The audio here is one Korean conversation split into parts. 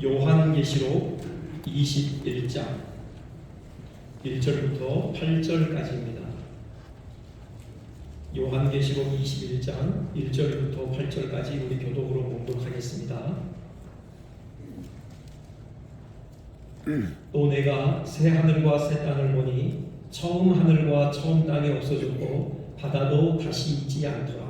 요한계시록 21장 1절부터 8절까지입니다. 요한계시록 21장 1절부터 8절까지 우리 교독으로 봉독하겠습니다. 또 내가 새 하늘과 새 땅을 보니 처음 하늘과 처음 땅이 없어졌고 바다도 다시 있지 않더라.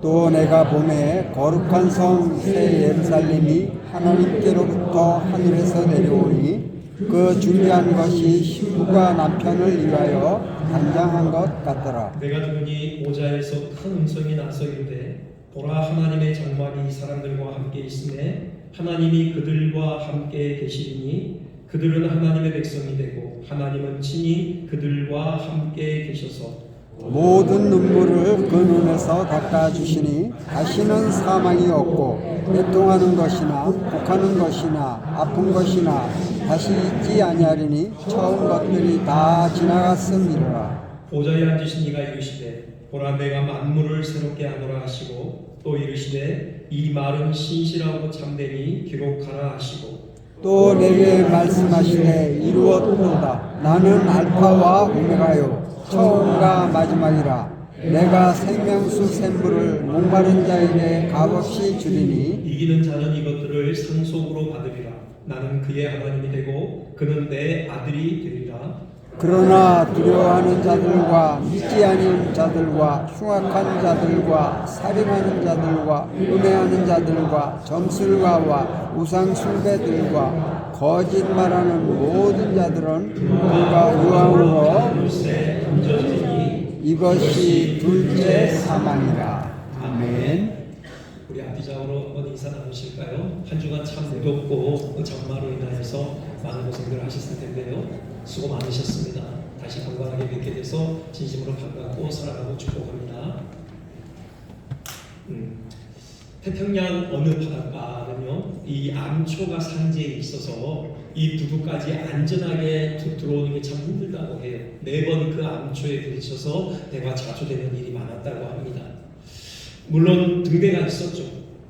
또 내가 보매 거룩한 성 새 예루살렘이 하나님께로부터 하늘에서 내려오니 그 준비한 것이 신부가 남편을 위하여 단장한 것 같더라. 내가 들으니 보좌에서 큰 음성이 나서 이르되 보라, 하나님의 장막이 사람들과 함께 있으매 하나님이 그들과 함께 계시리니 그들은 하나님의 백성이 되고 하나님은 친히 그들과 함께 계셔서 모든 눈물을 그 눈에서 닦아주시니 다시는 사망이 없고 애통하는 것이나 곡하는 것이나 아픈 것이나 다시 있지 아니하리니 처음 것들이 다 지나갔음이로라. 보좌에 앉으신 이가 이르시되 보라, 내가 만물을 새롭게 하노라 하시고 또 이르시되 이 말은 신실하고 참되니 기록하라 하시고 또 내게 말씀하시되 이루었도다. 나는 알파와 오메가요 처음과 마지막이라. 내가 생명수 샘물을 목마른 자에게 값없이 주리니 이기는 자는 이것들을 상속으로 받으리라. 나는 그의 하나님이 되고 그는 내 아들이 되리라. 그러나 두려워하는 자들과 믿지 않는 자들과 흉악한 자들과 살인하는 자들과 음해하는 자들과 점술가와 우상 숭배들과 거짓말하는 모든 자들은 불과 유황으로 물새 던져지니 이것이 둘째 사망이라. 아멘. 우리 앞뒤좌우로 한번 인사 나누실까요? 한 주간 참 무덥고 장마로 인하여서 많은 고생들을 하셨을 텐데요. 수고 많으셨습니다. 다시 건강하게 뵙게 돼서 진심으로 반갑고 사랑하고 축복합니다. 태평양 어느 바닷가는요, 이 암초가 산지에 있어서 이 부두까지 안전하게 들어오는 게 참 힘들다고 해요. 매번 그 암초에 부딪혀서 대화 자초되는 일이 많았다고 합니다. 물론 등대가 있었죠.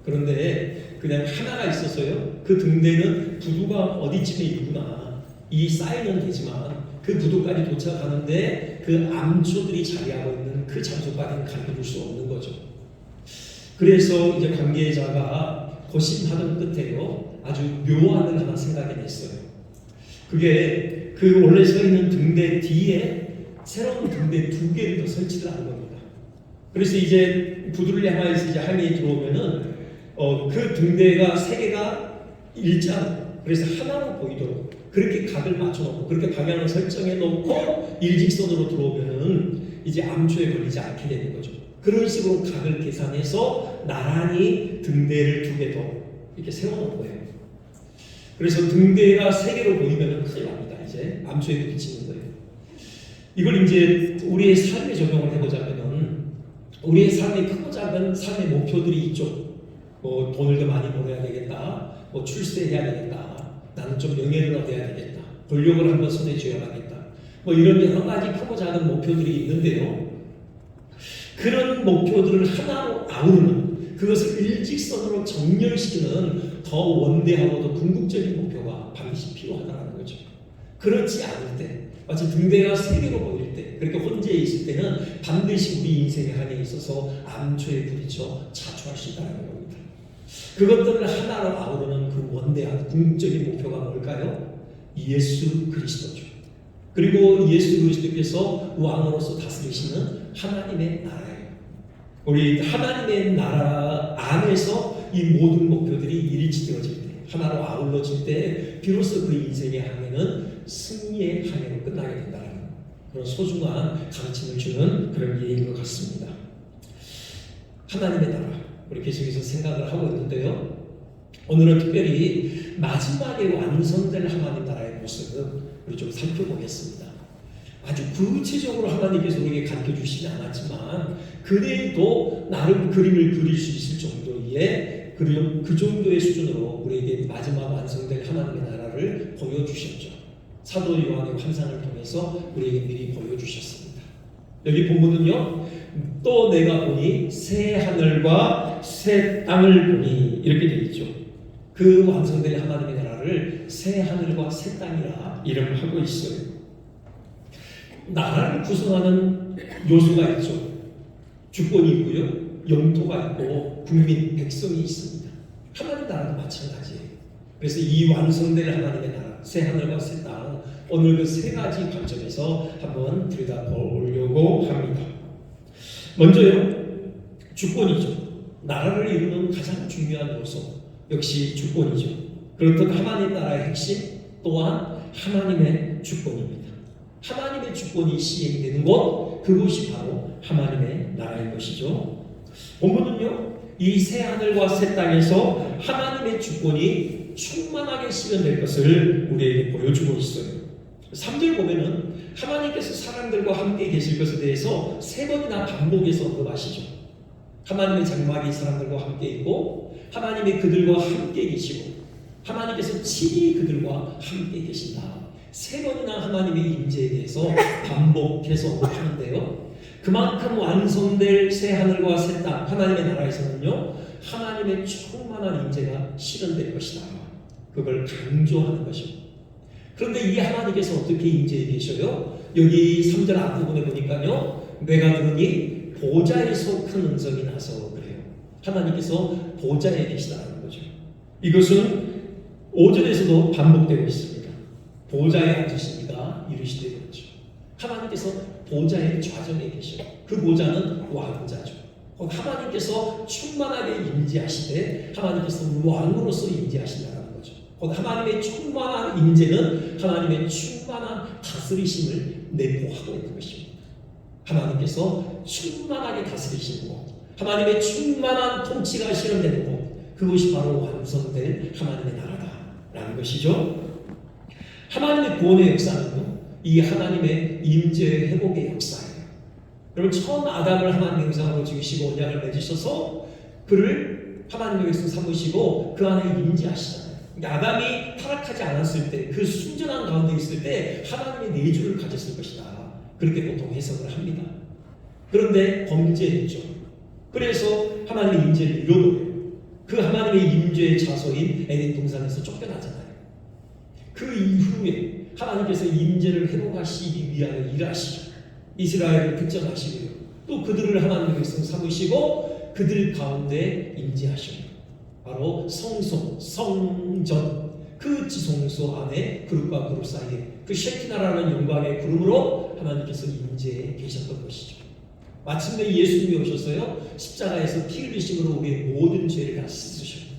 그런데 그냥 하나가 있어서요, 그 등대는 부두가 어디쯤에 있구나 이 사인은 되지만 그 부두까지 도착하는데 그 암초들이 자리하고 있는 그 장소까지는 가르쳐줄 수 없는 거죠. 그래서 이제 관계자가 고심하던 끝에요, 아주 묘한 걸 하나 생각이 냈어요. 그게 그 원래 서 있는 등대 뒤에 새로운 등대 2개를 더 설치를 한 겁니다. 그래서 이제 부두를 향해서 이제 항해에 들어오면은 그 등대가 3개가 일자로, 그래서 하나로 보이도록 그렇게 각을 맞춰놓고 그렇게 방향을 설정해 놓고 일직선으로 들어오면은 이제 암초에 걸리지 않게 되는 거죠. 그런 식으로 각을 계산해서 나란히 등대를 2개 더 이렇게 세워놓은 거예요. 그래서 등대가 3개로 보이면 큰일 납니다. 이제 암초에 부딪히는 거예요. 이걸 이제 우리의 삶에 적용을 해보자면은 우리의 삶의 크고 작은 삶의 목표들이 있죠. 뭐 돈을 더 많이 벌어야 되겠다, 뭐 출세해야 되겠다, 나는 좀 명예를 얻어야 되겠다, 권력을 한번 손에 쥐어가겠다, 뭐 이런 여러 가지 크고 작은 목표들이 있는데요. 그런 목표들을 하나로 아우르는, 그것을 일직선으로 정렬시키는 더 원대하고 더 궁극적인 목표가 반드시 필요하다는 거죠. 그렇지 않을 때, 마치 등대가 3개로 보일 때, 그렇게 혼재해 있을 때는 반드시 우리 인생의 한에 있어서 암초에 부딪혀 자초할 수 있다는 겁니다. 그것들을 하나로 아우르는 그 원대한 궁극적인 목표가 뭘까요? 예수 그리스도죠. 그리고 예수 그리스도께서 왕으로서 다스리시는 하나님의 나라예요. 우리 하나님의 나라 안에서 이 모든 목표들이 일치되어질 때, 하나로 아울러질 때 비로소 그 인생의 항해는 승리의 항해로 끝나게 된다는 그런 소중한 가르침을 주는 그런 예인 것 같습니다. 하나님의 나라, 우리 계속해서 생각을 하고 있는데요. 오늘은 특별히 마지막에 완성될 하나님 나라의 모습을 우리 좀 살펴보겠습니다. 아주 구체적으로 하나님께서 우리에게 가르쳐 주시지 않았지만 그래도 나름 그림을 그릴 수 있을 정도의 그 정도의 수준으로 우리에게 마지막 완성될 하나님의 나라를 보여주셨죠. 사도 요한의 환상을 통해서 우리에게 미리 보여주셨습니다. 여기 본문은요, 또 내가 보니 새 하늘과 새 땅을 보니 이렇게 되어 있죠. 그 완성될 하나님의 나라를 새 하늘과 새 땅이라 이름을 하고 있어요. 나라를 구성하는 요소가 있죠. 주권이 있고요, 영토가 있고 국민, 백성이 있습니다. 하나님 나라도 마찬가지예요. 그래서 이 완성될 하나님의 나라, 새 하늘과 새 땅, 오늘 그 세 가지 관점에서 한번 들여다보려고 합니다. 먼저요, 주권이죠. 나라를 이루는 가장 중요한 요소 역시 주권이죠. 그렇듯 하나님 나라의 핵심 또한 하나님의 주권입니다. 하나님의 주권이 시행되는 곳, 그곳이 바로 하나님의 나라인 것이죠. 본문은요, 이 새 하늘과 새 땅에서 하나님의 주권이 충만하게 실현될 것을 우리에게 보여주고 있어요. 3절 보면은 하나님께서 사람들과 함께 계실 것에 대해서 3번이나 반복해서 언급하시죠. 하나님의 장막이 사람들과 함께 있고, 하나님이 그들과 함께 계시고, 하나님께서 친히 그들과 함께 계신다. 3번이나 하나님의 임재에 대해서 반복해서 언급하는데요, 그만큼 완성될 새 하늘과 새 땅, 하나님의 나라에서는요, 하나님의 충만한 임재가 실현될 것이다. 그걸 강조하는 것이죠. 그런데 이 하나님께서 어떻게 임재해 계셔요? 여기 3절 앞부분에 보니까요, 내가 들으니 보좌에서 큰 음성이 나서 그래요. 하나님께서 보좌에 계시다는 거죠. 이것은 5절에서도 반복되고 있습니다. 보좌에 앉으시니까 이르시되 그렇죠. 하나님께서 보좌의 좌정에 계셔요. 그 보좌는 왕자죠. 하나님께서 충만하게 임재하시되 하나님께서 왕으로서 임재하신다는 거죠. 하나님의 충만한 임재는 하나님의 충만한 다스리심을 내포하고 있는 것입니다. 하나님께서 충만하게 다스리시는 곳, 하나님의 충만한 통치가 실현되는 곳, 그것이 바로 완성될 하나님의 나라다라는 것이죠. 하나님의 구원의 역사는요, 이 하나님의 임재의 회복의 역사예요. 여러분, 처음 아담을 하나님의 형상으로 지으시고 언약을 맺으셔서 그를 하나님의 백성 삼으시고 그 안에 임재하시잖아요. 아담이 타락하지 않았을 때, 그 순전한 가운데 있을 때 하나님의 내주를 가졌을 것이다. 그렇게 보통 해석을 합니다. 그런데 범죄했죠. 그래서 하나님의 임재를 잃어버려요. 그 하나님의 임재의 자소인 에덴 동산에서 쫓겨나잖아요. 그 이후에 하나님께서 임재를 회복하시기 위하여 일하시죠. 이스라엘을 득정하시고요, 또 그들을 하나님의 백성 삼으시고 그들 가운데 임재하시고, 바로 성소, 성전, 그 지성소 안에 그룹과 그룹 사이에 그 셰키나라는 영광의 구름으로 하나님께서 임재해 계셨던 것이죠. 마침내 예수님이 오셔서요, 십자가에서 피 흘리심으로 우리의 모든 죄를 다 씻으셨고,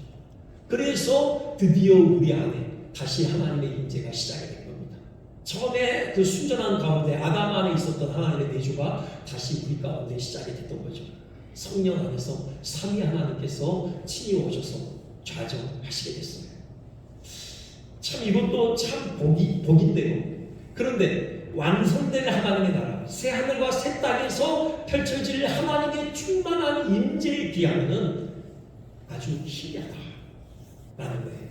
그래서 드디어 우리 안에 다시 하나님의 임재가 시작이 된 겁니다. 처음에 그 순전한 가운데 아담 안에 있었던 하나님의 내주가 다시 우리 가운데 시작이 됐던 거죠. 성령 안에서 삼위 하나님께서 친히 오셔서 좌정하시게 됐어요. 참 이것도 참 복인데요. 그런데 완성될 하나님의 나라, 새 하늘과 새 땅에서 펼쳐질 하나님의 충만한 임재에 비하면 아주 희미하다라는 거예요.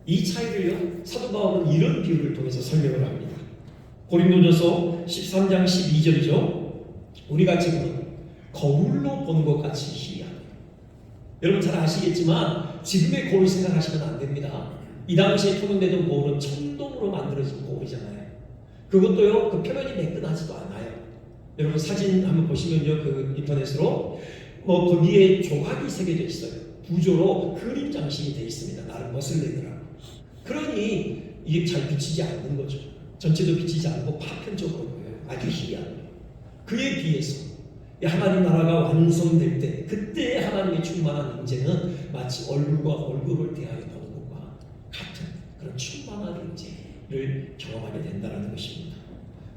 이 차이를요, 사도 바울은 이런 비유를 통해서 설명을 합니다. 고린도전서 13장 12절이죠. 우리가 지금은 거울로 보는 것 같이 희미하다. 여러분 잘 아시겠지만 지금의 거울 생각하시면 안 됩니다. 이 당시에 통용되던 거울은 청동으로 만들어진 거울이잖아요. 그것도요, 그 표면이 매끈하지도 않아요. 여러분 사진 한번 보시면요, 그 인터넷으로 거기에 조각이 새겨져 있어요. 부조로 그림 장식이 되어 있습니다. 나름 멋을 내더라고요. 그러니 이게 잘 비치지 않는 거죠. 전체도 비치지 않고 파편적으로 보여요. 아주 희미한 거예요. 그에 비해서 하나님 나라가 완성될 때, 그때 하나님의 충만한 임재는 마치 얼굴과 얼굴을 대하여 보는 것과 같은 그런 충만한 임재를 경험하게 된다는 것입니다.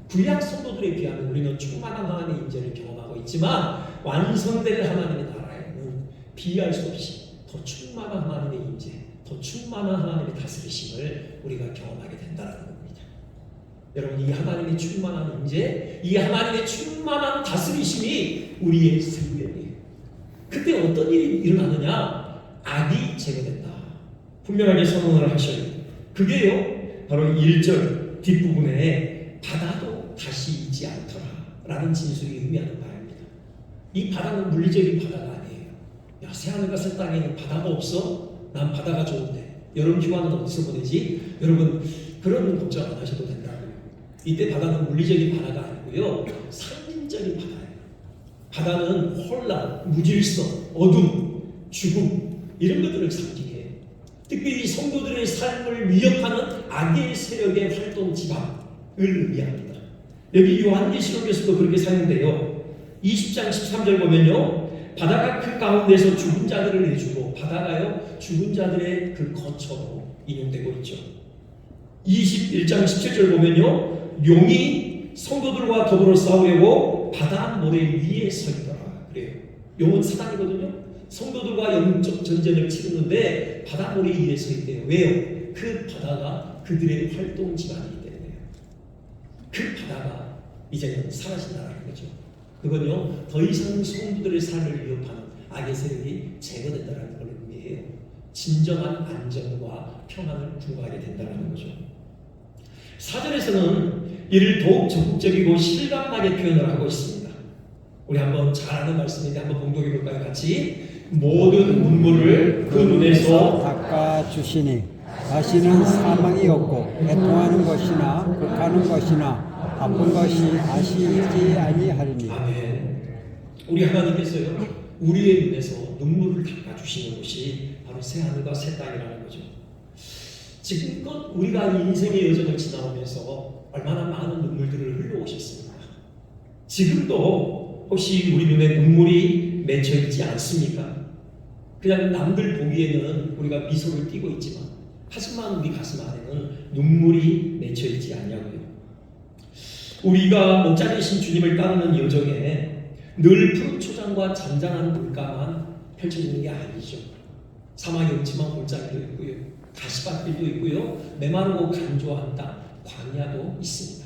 구약 성도들에 비하면 우리는 충만한 하나님의 임재를 경험하고 있지만, 완성될 하나님의 나라에는 비할 수 없이 더 충만한 하나님의 임재, 더 충만한 하나님의 다스리심을 우리가 경험하게 된다는 겁니다. 여러분, 이 하나님의 충만한 임재, 이 하나님의 충만한 다스리심이 우리의 생명이에요. 그때 어떤 일이 일어나느냐? 악이 제거된다. 분명하게 선언을 하셔요. 그게요, 바로 1절 뒷부분에 바다도 다시 있지 않더라 라는 진술이 의미하는 바입니다. 이 바다는 물리적인 바다가 아니에요. 야, 새하늘과 새 땅에는 바다가 없어? 난 바다가 좋은데. 여름 휴가는 어디서 보내지? 여러분 그런 걱정 안 하셔도 된다고요. 이때 바다는 물리적인 바다가 아니고요, 상징적인 바다예요. 바다는 혼란, 무질서, 어둠, 죽음 이런 것들을 상징해요. 특별히 성도들의 삶을 위협하는 악의 세력의 활동 지방을 의미합니다. 여기 요한계시록에서도 그렇게 사용돼요. 20장 13절 보면요, 바다가 그 가운데서 죽은 자들을 내주고, 바다가요 죽은 자들의 그 거처로 인용되고 있죠. 21장 17절 보면요, 용이 성도들과 더불어 싸우려고 바다 모래 위에 서 있더라 그래요. 용은 사단이거든요. 성도들과 영적 전쟁을 치르는데 바다 모래 위에 서 있대요. 왜요? 그 바다가 그들의 활동 지방이기 때문에요. 그 바다가 이제는 사라진다는 거죠. 그건요, 더 이상 성도들의 삶을 위협하는 악의 세력이 제거된다는 걸 의미해요. 진정한 안정과 평안을 부과하게 된다는 거죠. 4절에서는 이를 더욱 적극적이고 실감나게 표현을 하고 있습니다. 우리 한번 잘 아는 말씀인데 한번 봉독해 볼까요? 같이. 모든 눈물을 그 눈에서 닦아 주시니 다시는 사망이 없고 애통하는 것이나 극하는 것이나 아픈 것이 다시 있지 아니하리니. 아멘. 우리 하나님께서요, 우리의 눈에서 눈물을 닦아 주시는 것이 바로 새 하늘과 새 땅이라는 거죠. 지금껏 우리가 인생의 여정을 지나오면서 얼마나 많은 눈물들을 흘려오셨습니까? 지금도 혹시 우리 눈에 눈물이 맺혀 있지 않습니까? 그냥 남들 보기에는 우리가 미소를 띠고 있지만 하지만 우리 가슴 안에는 눈물이 맺혀 있지 않냐고요. 우리가 목자되신 주님을 따르는 여정에 늘 푸른 초장과 잔잔한 물가만 펼쳐지는 게 아니죠. 사막이 없지만 골짜기도 있고요, 가시밭길도 있고요, 메마르고 간조한 땅, 광야도 있습니다.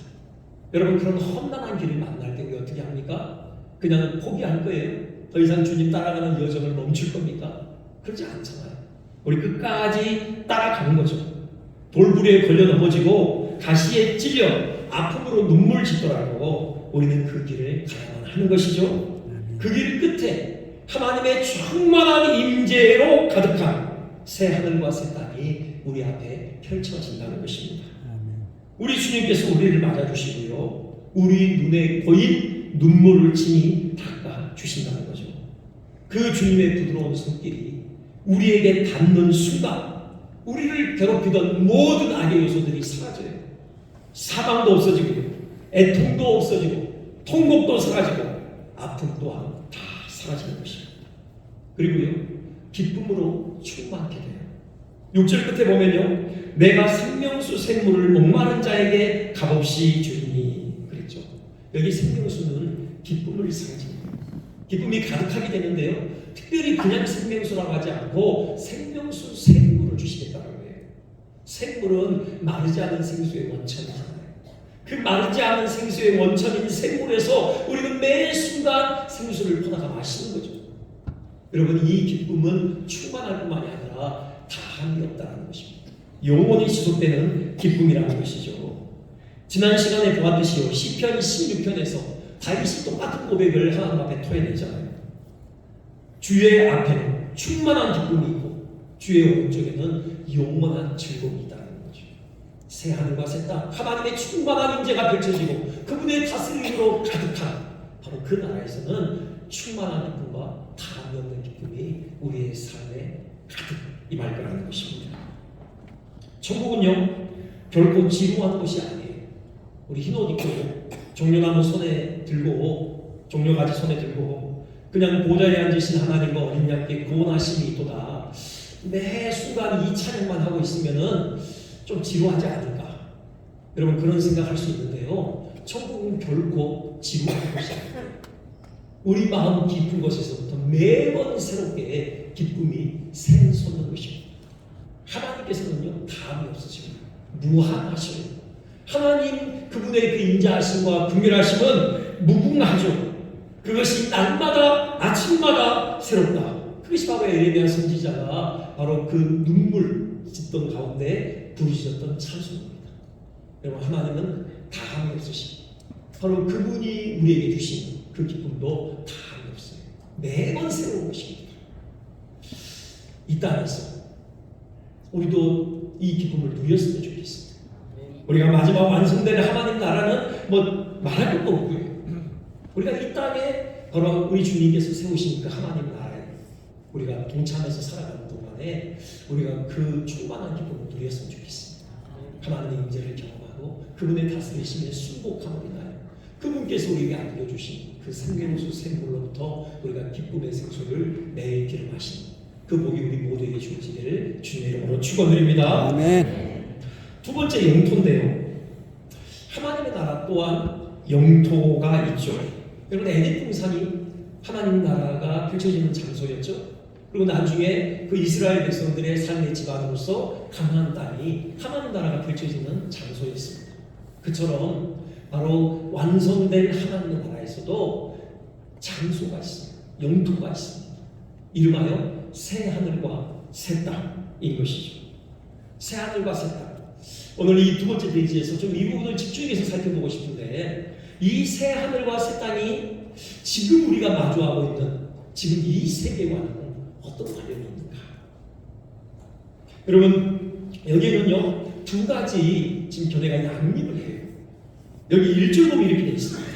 여러분, 그런 험난한 길을 만날 때 우리 어떻게 합니까? 그냥 포기할 거예요? 더 이상 주님 따라가는 여정을 멈출 겁니까? 그렇지 않잖아요. 우리 끝까지 따라가는 거죠. 돌부리에 걸려 넘어지고 가시에 찔려 아픔으로 눈물 짓더라도 우리는 그 길을 가야만 하는 것이죠. 그 길 끝에 하나님의 충만한 임재로 가득한 새 하늘과 새 땅이 우리 앞에 펼쳐진다는 것입니다. 우리 주님께서 우리를 맞아주시고요, 우리 눈에 고인 눈물을 친히 닦아 주신다는 거죠. 그 주님의 부드러운 손길이 우리에게 닿는 순간 우리를 괴롭히던 모든 악의 요소들이 사라져요. 사망도 없어지고 애통도 없어지고 통곡도 사라지고 아픔 또한 다 사라지는 것입니다. 그리고요, 기쁨으로 충만하게 돼요. 6절 끝에 보면요, 내가 생명수 샘물을 목마른 자에게 값없이 주리니 그랬죠. 여기 생명수는 기쁨을 상징해요. 기쁨이 가득하게 되는데요, 특별히 그냥 생명수라고 하지 않고 생명수 샘물을 주시겠다는 거예요. 샘물은 마르지 않은 생수의 원천이잖아요. 그 마르지 않은 생수의 원천인 샘물에서 우리는 매 순간 생수를 퍼다가 마시는 거죠. 여러분, 이 기쁨은 충만할 뿐만이 아니라 다함이 없다는 것입니다. 영원히 지속되는 기쁨이라는 것이죠. 지난 시간에 보았듯이요, 시편 16편에서 다윗이 똑같은 고백을 하나님 앞에 토해내잖아요. 주의 앞에는 충만한 기쁨이 있고 주의 오른쪽에는 영원한 즐거움이 있다는 거죠. 새 하늘과 새 땅, 하나님의 충만한 임재가 펼쳐지고 그분의 다스림으로 가득한 바로 그 나라에서는 충만한 기쁨과 다함이 없는 기쁨이 우리의 삶에 가득 임할 거라는 것입니다. 천국은요, 결코 지루한 곳이 아니에요. 우리 흰옷 입고 종려나무 손에 들고 종려가지 손에 들고 그냥 보좌에 앉으신 하나님과 어린 양께 구원하심이 있도다, 매 순간 이 찬양만 하고 있으면은 좀 지루하지 않을까? 여러분, 그런 생각할 수 있는데요, 천국은 결코 지루한 곳이 아니에요. 우리 마음 깊은 곳에서부터 매번 새롭게 기쁨이 샘솟는 것입니다. 하나님께서는요, 다함이 없으시고 무한하시고 하나님 그분의 그 인자하심과 긍휼하심은 무궁하죠. 그것이 날마다 아침마다 새롭다. 그것이 바로 에레미야 선지자가 바로 그 눈물 짓던 가운데 부르짖었던 찬송입니다. 여러분, 하나님은 다함이 없으시고 바로 그분이 우리에게 주신 그 기쁨도 다함이 없어요. 매번 새로운 것입니다. 이 땅에서 우리도 이 기쁨을 누렸으면 좋겠습니다. 우리가 마지막 완성될 하나님 나라는 뭐 말할 것도 없고요. 우리가 이 땅에 바로 우리 주님께서 세우신 그 하나님 나라에 우리가 동참해서 살아가는 동안에 우리가 그 충만한 기쁨을 누렸으면 좋겠습니다. 하나님의 임재를 경험하고 그분의 다스리심에 순복함을 인하여 그분께서 우리에게 안겨주신 그 생명수 샘물로부터 우리가 기쁨의 생수를 매일 기름하신 그 복이 우리 모두에게 주어지기를 주님의 이름으로 축원드립니다. 아멘. 두 번째 영토인데요. 하나님의 나라 또한 영토가 있죠. 여러분 에덴 동산이 하나님 나라가 펼쳐지는 장소였죠. 그리고 나중에 그 이스라엘 백성들의 삶의 기반으로서 가나안 땅이 하나님 나라가 펼쳐지는 장소였습니다. 그처럼 바로 완성될 하나님의 나라에서도 장소가 있습니다. 영토가 있습니다. 이름하여 새 하늘과 새 땅인 것이죠. 새 하늘과 새 땅. 오늘 이 두 번째 페이지에서 좀 이 부분을 집중해서 살펴보고 싶은데 이 새 하늘과 새 땅이 지금 우리가 마주하고 있는 지금 이 세계와는 어떤 관련이 있는가? 여러분 여기에는요 두 가지 지금 견해가 양립을 해요. 여기 1절 보면 이렇게 되어 있습니다.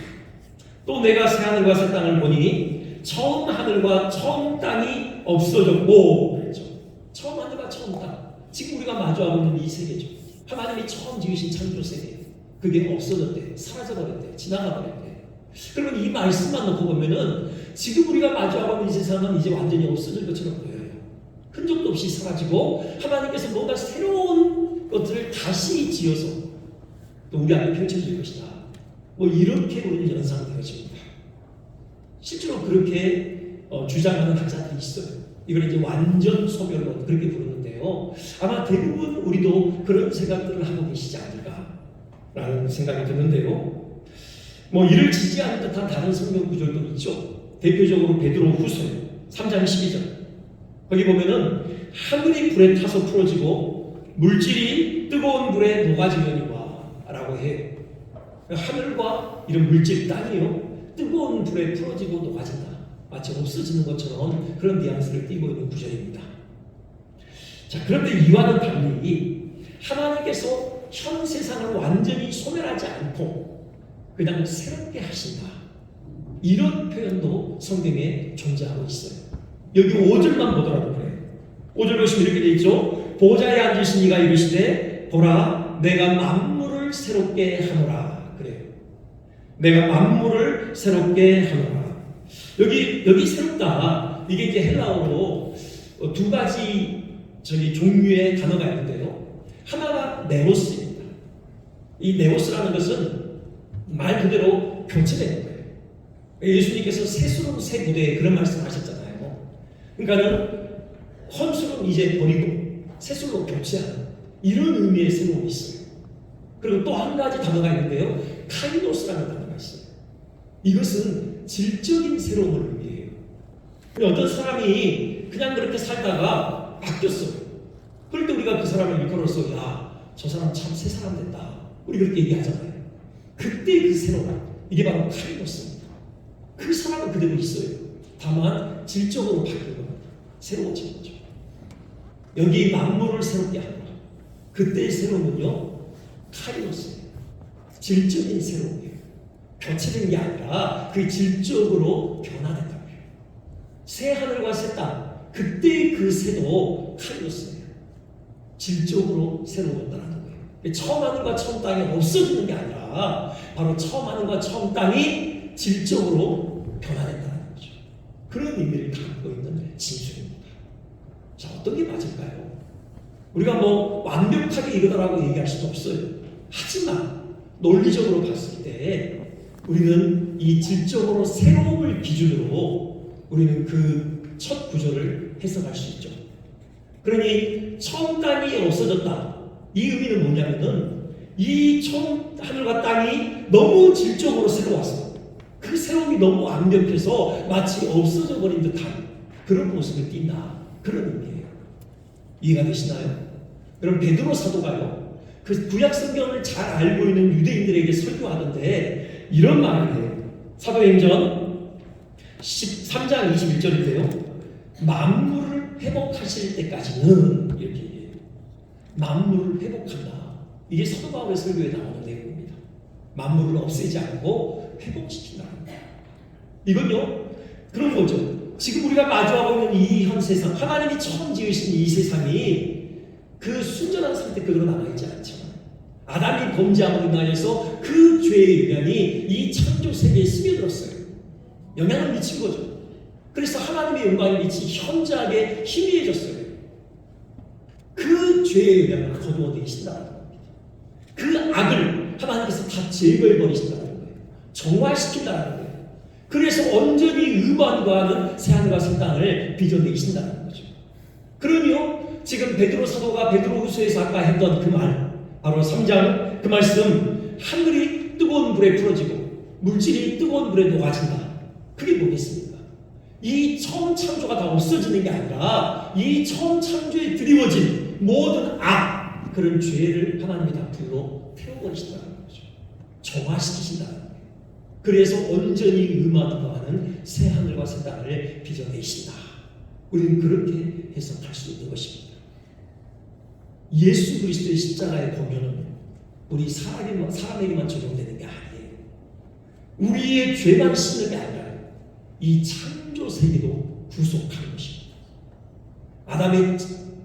또 내가 새 하늘과 새 땅을 보니 처음 하늘과 처음 땅이 없어졌고 그랬죠. 처음 하늘과 처음 땅. 지금 우리가 마주하고 있는 이 세계죠. 하나님이 처음 지으신 창조 세계. 그게 없어졌대. 사라져버렸대. 지나가버렸대. 그러면 이 말씀만 놓고 보면은 지금 우리가 마주하고 있는 이 세상은 이제 완전히 없어질 것처럼 보여요. 흔적도 없이 사라지고 하나님께서 뭔가 새로운 것들을 다시 지어서 또 우리 앞에 펼쳐질 것이다. 뭐 이렇게 우리는 연상되어집니다. 실제로 그렇게 주장하는 학자들이 있어요. 이걸 이제 완전 소멸론 그렇게 부르는데요. 아마 대부분 우리도 그런 생각들을 하고 계시지 않을까라는 생각이 드는데요. 뭐 이를 지지하는 듯한 다른 성경 구절도 있죠. 대표적으로 베드로 후서 3장 12절 거기 보면은 하늘이 불에 타서 풀어지고 물질이 뜨거운 불에 녹아지려니와 라고 해요. 하늘과 이런 물질 땅이요 뜨거운 불에 풀어지고 녹아진다. 마치 없어지는 것처럼 그런 뉘앙스를 띠고 있는 구절입니다. 자, 그런데 이와는 달리 하나님께서 현 세상을 완전히 소멸하지 않고 그냥 새롭게 하신다. 이런 표현도 성경에 존재하고 있어요. 여기 5절만 보더라도 그래요. 5절 보시면 이렇게 되어 있죠. 보좌에 앉으신 이가 이르시되 보라 내가 만물을 새롭게 하노라. 그래요. 내가 만물을 새롭게 하노라. 여기 새롭다. 이게 이제 헬라어로 두 가지 종류의 단어가 있는데요. 하나가 네오스입니다. 이 네오스라는 것은 말 그대로 교체되는 거예요. 예수님께서 새수로 새 부대에 그런 말씀하셨잖아요. 그러니까는 헌수는 이제 버리고 새수로 교체하는 이런 의미의 새로움이 있어요. 그리고 또 한 가지 단어가 있는데요. 카이노스라는 단어가 있어요. 이것은 질적인 새로움을 의미해요. 어떤 사람이 그냥 그렇게 살다가 바뀌었어요. 그럴 때 우리가 그 사람을 일컬어서 야, 저 사람 참 새 사람 됐다. 우리 그렇게 얘기하잖아요. 그때 그 새로움, 이게 바로 카이노스입니다. 그 사람은 그대로 있어요. 다만 질적으로 바뀐 겁니다. 새로워진 거죠. 여기 만물을 새롭게 한다. 그때의 새로움은요, 카이노스예요. 질적인 새로움이에요. 교체된 게 아니라 그 질적으로 변화됐다고요. 새 하늘과 새 땅, 그때의 그 새도 카이노스예요. 질적으로 새로워졌다는 거예요. 처음 하늘과 처음 땅이 없어지는 게 아니라 바로 처음 하늘과 처음 땅이 질적으로 변화된다는 거죠. 그런 의미를 갖고 있는 진술입니다. 자, 어떤 게 맞을까요? 우리가 뭐 완벽하게 이러다라고 얘기할 수도 없어요. 하지만 논리적으로 봤을 때 우리는 이 질적으로 새로움을 기준으로 우리는 그 첫 구절을 해석할 수 있죠. 그러니 처음 땅이 없어졌다. 이 의미는 뭐냐면은 이 처음 하늘과 땅이 너무 질적으로 새로워서 그 새로움이 너무 완벽해서 마치 없어져 버린 듯한 그런 모습을 띈다. 그런 의미예요. 이해가 되시나요? 여러분 베드로 사도가요. 그 구약 성경을 잘 알고 있는 유대인들에게 설교하던데 이런 말을 해요. 사도행전 13장 21절인데요. 만물을 회복하실 때까지는 이렇게 얘기해요. 만물을 회복한다. 이게 사도 바울의 설교에 나오는 내용입니다. 만물을 없애지 않고 회복시킨다는 거예요. 이건요, 그런 거죠. 지금 우리가 마주하고 있는 이 현 세상, 하나님이 처음 지으신 이 세상이 그 순전한 상태 그대로 남아있지 않잖아요. 아담이 범죄함으로 인하여서 그 죄의 영향이 이 창조 세계에 스며들었어요. 영향을 미친 거죠. 그래서 하나님의 영광이 미친 현저하게 희미해졌어요. 그 죄의 영향을 거두어내신다는 겁니다. 그 악을 하나님께서 다 제거해버리신다는 거예요. 정화시킨다는 거예요. 그래서 온전히 의반과는 새하늘과 새 땅을 빚어내신다는 거죠. 그러니요, 지금 베드로 사도가 베드로후서에서 아까 했던 그 말, 바로 3장 그 말씀, 하늘이 뜨거운 불에 풀어지고 물질이 뜨거운 불에 녹아진다. 그게 뭐겠습니까? 이 처음 창조가 다 없어지는 게 아니라 이 처음 창조에 드리워진 모든 악, 그런 죄를 하나님이 다 불로 태워버리신다는 거죠. 정화시키신다는 거예요. 그래서 온전히 음화하는 새 하늘과 새 땅을 빚어내신다. 우리는 그렇게 해석할 수 있는 것입니다. 예수 그리스도의 십자가의 공연은 우리 사람에게만 적용되는 게 아니에요. 우리의 죄만 씻는 게 아니라 이 창조 세계도 구속하는 것입니다. 아담의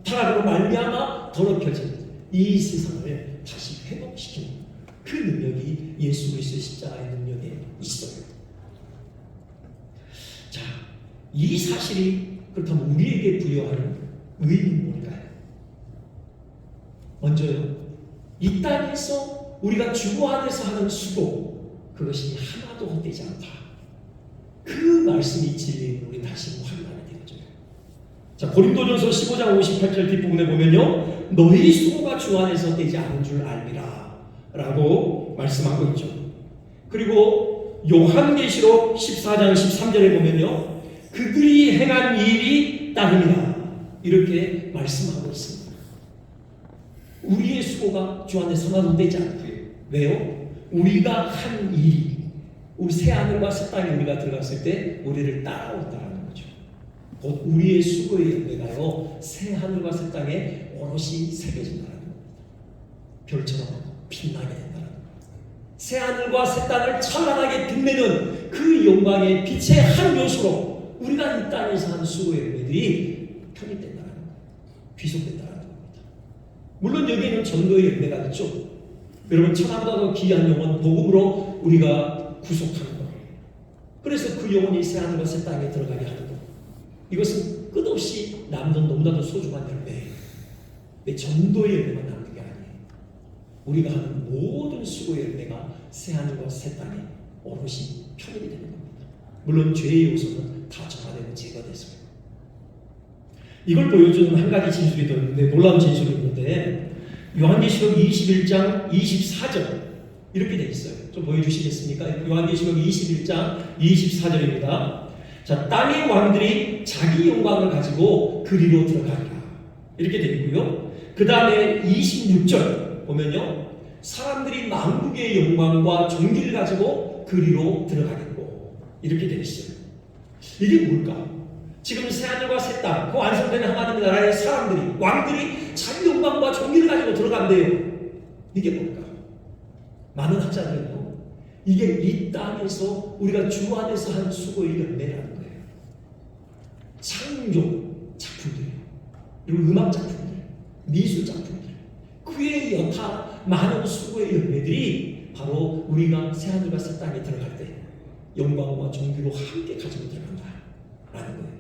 타락으로 말미암아 더럽혀진 이 세상을 다시 회복시키는 그 능력이 예수 그리스도의 십자가의 능력에 있어요. 자, 이 사실이 그렇다면 우리에게 부여하는 의미는 뭘까요? 먼저요, 이 땅에서 우리가 주고 안에서 하는 수고, 그것이 하나도 헛되지 않다. 그 말씀이 진리인 우리 다시 확인하게 되죠. 자, 고린도전서 15장 58절 뒷부분에 보면요, 너희 수고가 주 안에서 헛되지 않은 줄 알미라 라고 말씀하고 있죠. 그리고 요한계시록 14장 13절에 보면요, 그들이 행한 일이 따름이라 이렇게 말씀하고 있습니다. 우리의 수고가 주 안에서 하나도 헛되지 않고요. 왜요? 우리가 한 일이 우리 새 하늘과 새 땅에 우리가 들어갔을 때 우리를 따라온다는 거죠. 곧 우리의 수고의 열매가요, 새 하늘과 새 땅에 오롯이 새겨진다는 겁니다. 별처럼 빛나게 된다는 겁니다. 새 하늘과 새 땅을 찬란하게 빛내는 그 영광의 빛의 한 요소로 우리가 이 땅에서 한 수고의 열매들이 편입된다는 겁니다. 귀속된다는 겁니다. 물론 여기에는 전도의 열매가 있죠. 여러분, 천하보다 더 귀한 영혼 복음으로 우리가 구속하는 것. 그래서 그 영혼이 새 하늘과 새 땅에 들어가게 하는 것. 이것은 끝없이 남는 너무나도 소중한 열매예요. 내 전도의 열매만 남는 게 아니에요. 우리가 하는 모든 수고의 열매가 새 하늘과 새 땅에 오롯이 편입이 되는 겁니다. 물론 죄의 요소는 다 정화되고 제거돼서요. 이걸 보여주는 한 가지 진술이 더 있는데, 놀라운 진술이 있는데, 요한계시록 21장 24절 이렇게 돼 있어요. 좀 보여주시겠습니까? 요한계시록 21장 24절입니다. 자, 땅의 왕들이 자기 영광을 가지고 그리로 들어가리라 이렇게 되어 있고요. 그 다음에 26절 보면요, 사람들이 만국의 영광과 존귀를 가지고 그리로 들어가겠고 이렇게 되어 있어요. 이게 뭘까? 지금 새하늘과 새 땅, 그 완성되는 하나님의 나라의 사람들이, 왕들이 자기 영광과 존귀를 가지고 들어간대요. 이게 뭘까? 많은 학자들은요, 이게 이 땅에서 우리가 주 안에서 한 수고의 열매라는 거예요. 창조 작품들, 그리고 음악 작품들, 미술 작품들, 그의 여타 많은 수고의 열매들이 바로 우리가 새하늘과 새 땅에 들어갈 때 영광과 존귀로 함께 가지고 들어간다라는 거예요.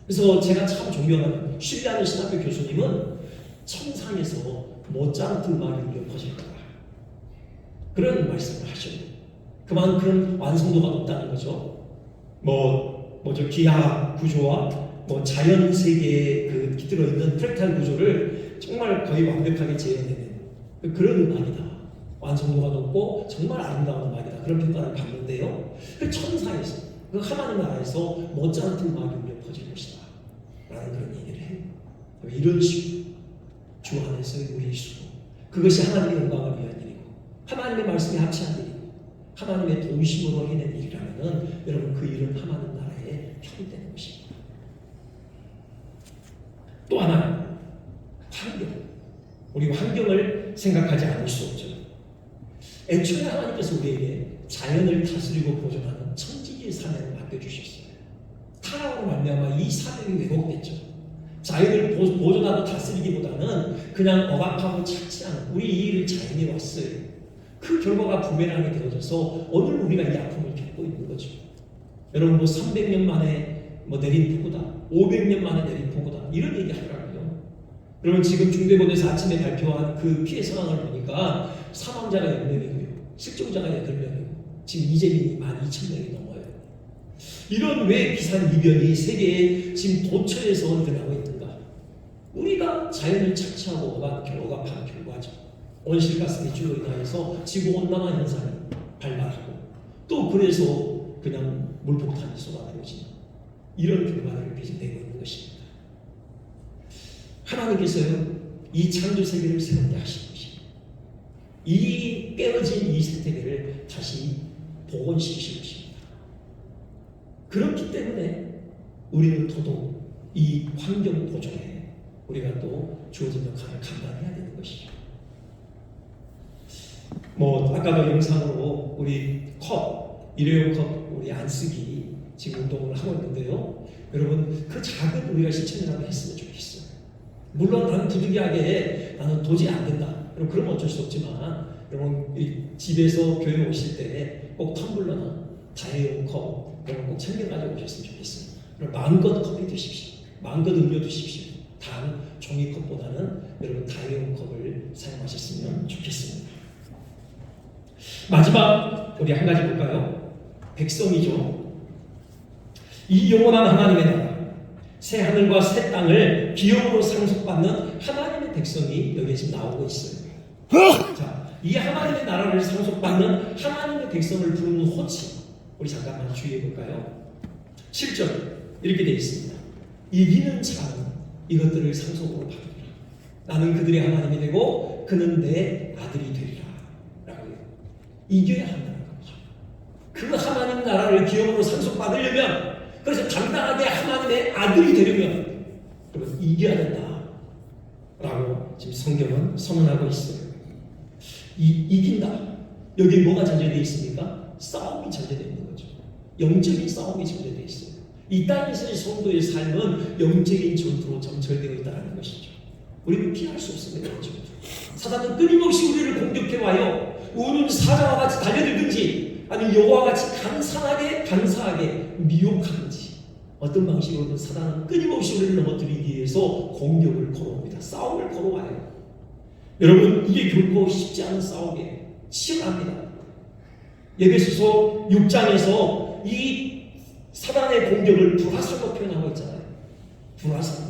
그래서 제가 참 존경하는 신뢰하는 신학교 교수님은 천상에서 모차르트 음악이 울려 퍼질 거다, 그런 말씀을 하셔요. 그만큼 완성도가 높다는 거죠. 뭐죠, 기하 구조와 자연 세계에 그 깃들어 있는 프랙탈 구조를 정말 거의 완벽하게 재현해낸 그런 음악이다. 완성도가 높고 정말 아름다운 음악이다. 그런 평가를 받는데요. 그 천상에서, 그 하나님 나라에서 모차르트 음악이 울려 퍼질 것이다 라는 그런 얘기를 해요. 이런 식으로 주 안에서의 우리의 수고, 그것이 하나님의 영광을 위한 일이고 하나님의 말씀에 합치한 일이고 하나님의 동심으로 해낸 일이라면 여러분, 그 일은 하나님 나라에 편입되는 것입니다. 또 하나, 환경. 환경을 생각하지 않을 수 없죠. 애초에 하나님께서 우리에게 자연을 다스리고 보존하는 천지기의 사명을 맡겨주셨어요. 타락으로 말미암아 이 사명이 왜곡됐죠. 자연을 보존하고 다스리기보다는 그냥 억압하고 찾지 않은 우리 이 일을 자연이 왔어요. 그 결과가 부메랑이 되어져서 오늘 우리가 이 아픔을 겪고 있는 거죠. 여러분 300년 만에 내린 폭우다, 500년 만에 내린 폭우다 이런 얘기 하더라고요. 여러분 지금 중대본에서 아침에 발표한 그 피해 상황을 보니까 사망자가 10명이고요, 실종자가 8명이고 지금 이재민이 12,000명이 넘어요. 이런 왜 비산 이변이 세계에 지금 도처에서 일어나고 있는가? 우리가 자연을 착취하고 억압하는 결과죠. 온실가스 배출로 인하여서 지구온난화 현상이 발발하고 또 그래서 그냥 물폭탄이 쏟아내어지는 이런 결과를 빚어내고 있는 것입니다. 하나님께서요 이 창조 세계를 새롭게 하신 것입니다. 이 깨어진 이 생태계를 다시 복원시키신 것입니다. 그렇기 때문에 우리는 더더욱 이 환경 보존에 우리가 또 주어진 역할을 감당해야 되는 것이죠. 아까도 영상으로 우리 컵, 일회용 컵 우리 안 쓰기 지금 운동을 하고 있는데요. 여러분 그 작은 우리가 실천이라도 했으면 좋겠어요. 물론 나는 부득이하게 나는 도저히 안 된다. 여러분 그러면 어쩔 수 없지만 여러분 집에서 교회 오실 때 꼭 텀블러나 다회용 컵 여러분 꼭 챙겨 가지고 오셨으면 좋겠어요. 여러분 마음껏 커피 드십시오. 마음껏 음료 드십시오. 단 종이컵보다는 여러분 다회용 컵을 사용하셨으면 좋겠습니다. 마지막 우리 한 가지 볼까요? 백성이죠. 이 영원한 하나님의 나라, 새 하늘과 새 땅을 기업으로 상속받는 하나님의 백성이 여기에 지금 나오고 있어요. 자, 이 하나님의 나라를 상속받는 하나님의 백성을 부르는 호칭 우리 잠깐만 주의해 볼까요? 7절 이렇게 되어 있습니다. 이기는 자는 이것들을 상속으로 받으리라. 나는 그들의 하나님이 되고 그는 내 아들이 되리라 라고요. 이겨야 한다는 거죠. 그 하나님 나라를 기업으로 상속받으려면, 그래서 당당하게 하나님의 아들이 되려면 여러분 이겨야 된다 라고 지금 성경은 선언하고 있어요. 이긴다. 여기 뭐가 전제되어 있습니까? 싸움이 전제되어 있는 거죠. 영적인 싸움이 전제되어 있어요. 이 땅에서의 성도의 삶은 영적인 전투로 점철되어 있다는 것이죠. 우리는 피할 수 없습니다. 사단은 끊임없이 우리를 공격해와요. 우는 사자와 같이 달려들든지 아니면 여호와 같이 간사하게 미혹하든지 어떤 방식으로든 사단은 끊임없이 우리를 넘어뜨리기 위해서 공격을 걸어옵니다. 싸움을 걸어와요. 여러분 이게 결코 쉽지 않은 싸움이에요. 치열합니다. 에베소서 6장에서 이 사단의 공격을 불화살로 표현하고 있잖아요. 불화살.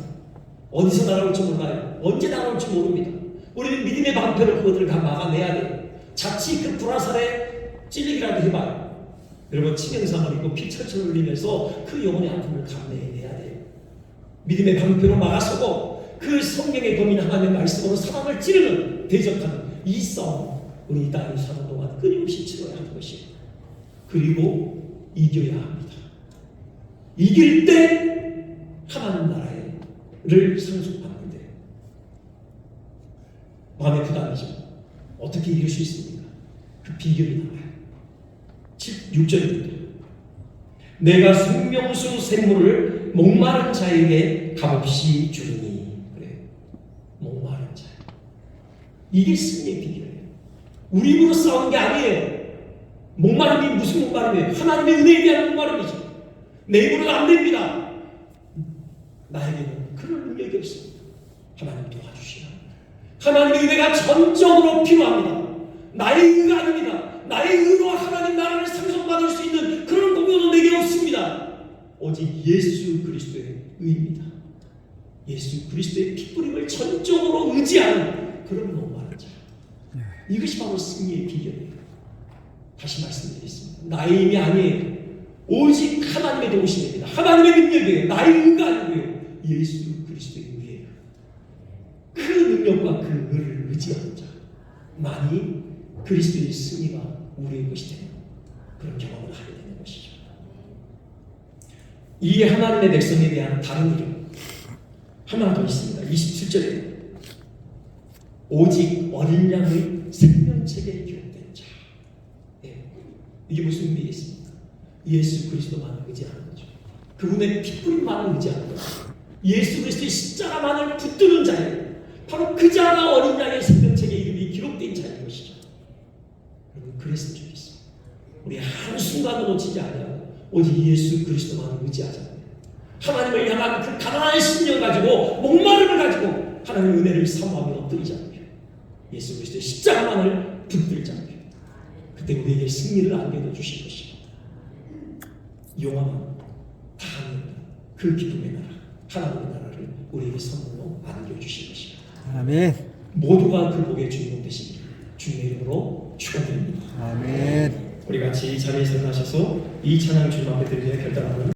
어디서 날아올지 몰라요. 언제 날아올지 모릅니다. 우리는 믿음의 방패로 그것들을 다 막아내야 돼요. 자칫 그 불화살에 찔리기라도 해봐요. 여러분 치명상을 입고 피 철철 흘리면서 그 영혼의 아픔을 감내해내야 돼요. 믿음의 방패로 막아서고 그 성경에 범인 하나님의 말씀으로 사람을 찌르는 대적하는 이 싸움 우리 이 땅에 사는 동안 끊임없이 치러야 하는 것이에요. 그리고 이겨야 합니다. 이길 때 하나님 나라를 상속받는데 마음의 부담이죠. 어떻게 이길 수 있습니까? 그 비결이 나와요. 6절입니다. 내가 생명수 샘물을 목마른 자에게 값없이 주리니. 그래요. 목마른 자. 이게 승리의 비결이에요. 우리 힘으로 싸우는 게 아니에요. 목마름이 무슨 목마름이에요? 하나님의 은혜에 대한 목마름이죠. 내 힘으로는 안 됩니다. 나에게는 그럴 능력이 없습니다. 하나님 도와주시라. 하나님의 은혜가 전적으로 필요합니다. 나의 의가 아닙니다. 나의 의로 하나님 나라를 상속받을 수 있는 그런 공로는 내게 없습니다. 오직 예수 그리스도의 의입니다. 예수 그리스도의 피뿌림을 전적으로 의지하는 그런 목마른 자. 이것이 바로 승리의 비결이에요. 다시 말씀드리겠습니다. 나의 힘이 아니에요. 오직 하나님의 도우심입니다. 하나님의 능력이에요. 나의 의가 아니고요. 예수 그리스도의 의예요. 그 능력과 그 의를 의지하는 자만이 그리스도의 승리가 우리의 것이 되는 그런 경험을 하게 되는 것이죠. 이 하나님의 백성에 대한 다른 이름 하나 더 있습니다. 27절에 오직 어린 양의 생명책에 기록된 자. 예. 이게 무슨 의미겠습니까? 예수 그리스도만을 의지하는 거죠. 그분의 피뿌림만을 의지하는 거죠. 예수 그리스도의 십자가만을 붙드는 자예요. 바로 그 자가 어린 양의 생명책에 이름이 기록된 자인 것이죠. 여러분 그랬으면 좋겠어요. 우리 한순간도 놓치지 않냐고 오직 예수 그리스도만을 의지하자고요. 하나님을 향한 그 가난한 심령 가지고 목마름을 가지고 하나님의 은혜를 사모하며 엎드리자고요. 예수 그리스도의 십자가만을 붙들자고요. 그때 우리에게 승리를 안겨줘 주실 것이고 영원한 다음 그 기쁨의 나라 하나님의 나라를 우리에게 선물로 안겨주실 것입니다. 아멘. 모두가 그 복의 주인공 되시기를 주님의 이름으로 축원드립니다. 아멘. 우리 같이 이 자리에서 일어나셔서 이 찬양 주님 앞에 드리며 결단하는